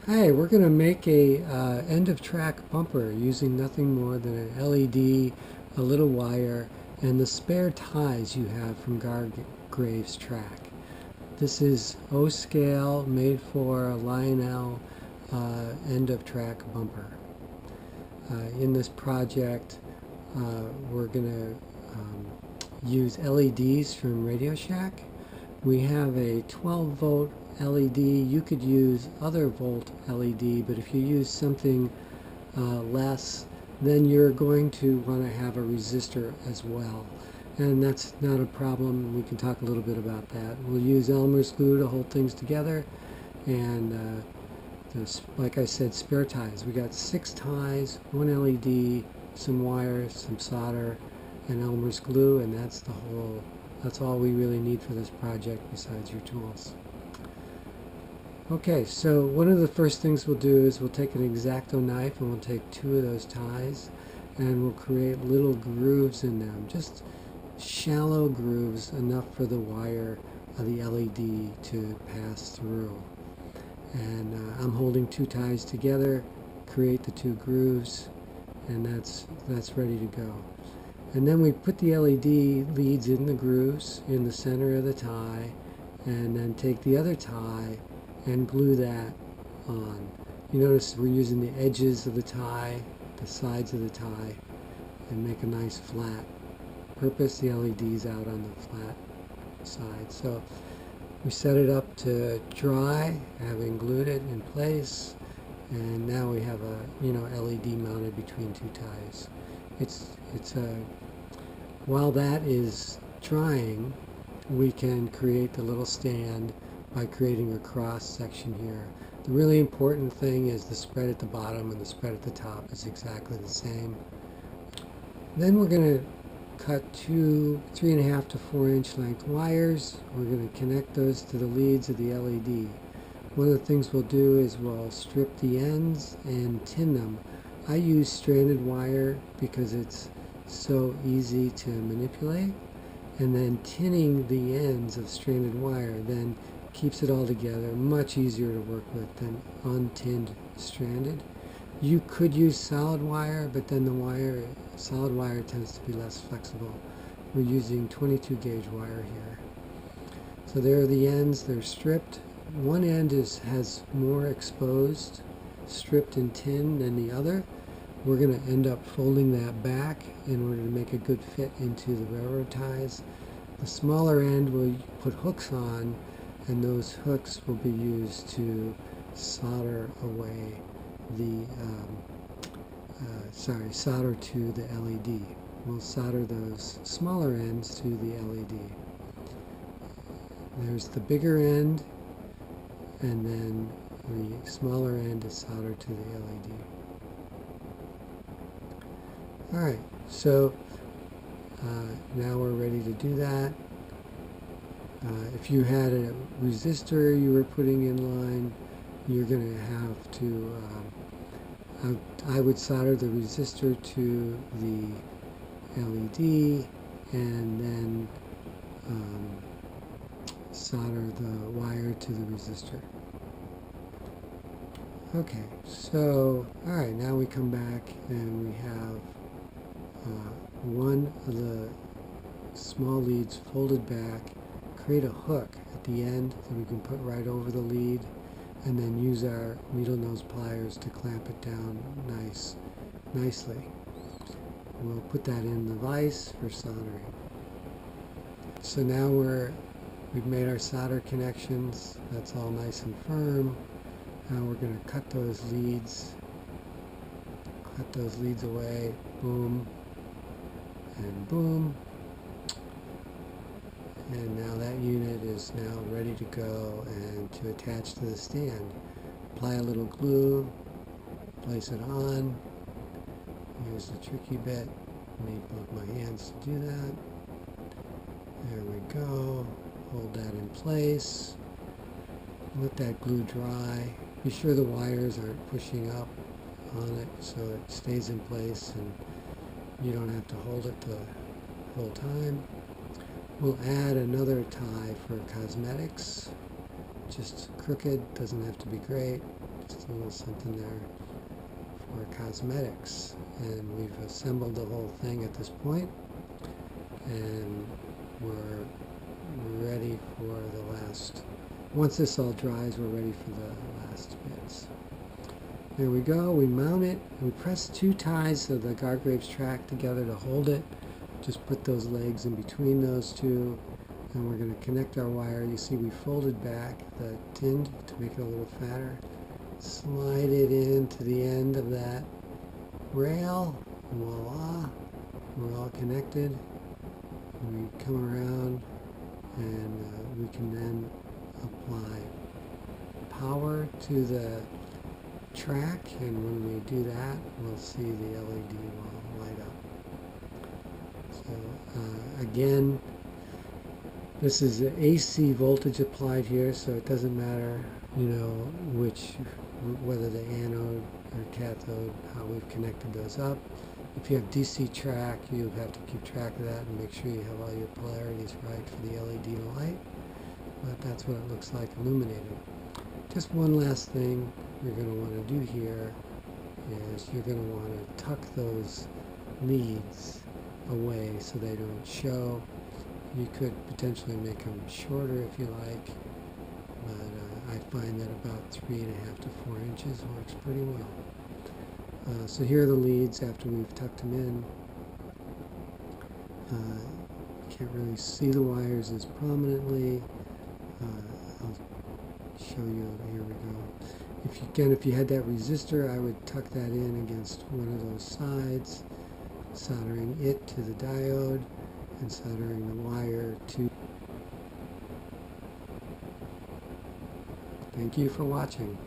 Hi, we're going to make a end of track bumper using nothing more than an LED, a little wire, and the spare ties you have from Gargraves track. This is O-scale made for a Lionel end of track bumper. In this project, we're going to use LEDs from Radio Shack. We have a 12 volt LED. You could use other volt LED, but if you use something less, then you're going to want to have a resistor as well. And that's not a problem. We can talk a little bit about that. We'll use Elmer's glue to hold things together. And like I said, spare ties. We got 6 ties, 1 LED, some wires, some solder, and Elmer's glue, and that's all we really need for this project besides your tools. Okay, so one of the first things we'll do is we'll take an X-Acto knife and we'll take 2 of those ties and we'll create little grooves in them, just shallow grooves, enough for the wire of the LED to pass through. And I'm holding 2 ties together, create the 2 grooves, and that's ready to go. And then we put the LED leads in the grooves in the center of the tie, and then take the other tie and glue that on. You notice we're using the edges of the tie, the sides of the tie, and make a nice flat. Purpose the LEDs out on the flat side. So we set it up to dry, having glued it in place, and now we have a LED mounted between 2 ties. While that is drying, we can create the little stand by creating a cross section here. The really important thing is the spread at the bottom and the spread at the top is exactly the same. Then we're going to cut 2 3.5 to 4 inch length wires. We're going to connect those to the leads of the LED. One of the things we'll do is we'll strip the ends and tin them. I use stranded wire because it's so easy to manipulate, and then tinning the ends of stranded wire then keeps it all together, much easier to work with than untinned stranded. You could use solid wire, but then solid wire tends to be less flexible. We're using 22 gauge wire here. So there are the ends, they're stripped. One end has more exposed, stripped and tinned than the other. We're going to end up folding that back in order to make a good fit into the railroad ties. The smaller end we'll put hooks on, and those hooks will be used to solder away the solder to the LED. We'll solder those smaller ends to the LED. There's the bigger end, and then the smaller end is soldered to the LED. Alright, so now we're ready to do that. If you had a resistor you were putting in line, you're going to have to, I would solder the resistor to the LED and then solder the wire to the resistor. Okay, so alright, now we come back and we have one of the small leads folded back, create a hook at the end that we can put right over the lead, and then use our needle nose pliers to clamp it down nicely. We'll put that in the vise for soldering. So now we've made our solder connections. That's all nice and firm. Now we're going to cut those leads away. Boom and boom. And now that unit is now ready to go and to attach to the stand. Apply a little glue, place it on. Here's the tricky bit. I need both my hands to do that. There we go. Hold that in place. Let that glue dry. Be sure the wires aren't pushing up on it so it stays in place and you don't have to hold it the whole time. We'll add another tie for cosmetics. Just crooked, doesn't have to be great. Just a little something there for cosmetics. And we've assembled the whole thing at this point, and we're ready for the last. Once this all dries, we're ready for the last bits. There we go. We mount it, and we press 2 ties of the Gargraves track together to hold it. Just put those legs in between those two, and we're going to connect our wire. You see we folded back the tin to make it a little fatter. Slide it into the end of that rail. Voila! We're all connected. We come around, and we can then apply power to the track, and when we do that, we'll see the LED will light up. So again, this is the AC voltage applied here, so it doesn't matter, whether the anode or cathode, how we've connected those up. If you have DC track, you have to keep track of that and make sure you have all your polarities right for the LED light. But that's what it looks like illuminated. Just one last thing you're going to want to do here is you're going to want to tuck those leads away so they don't show. You could potentially make them shorter if you like, but I find that about 3.5 to 4 inches works pretty well. So here are the leads after we've tucked them in. Can't really see the wires as prominently. I'll show you. Here we go. If you had that resistor, I would tuck that in against one of those sides, soldering it to the diode, and soldering the wire to. Thank you for watching.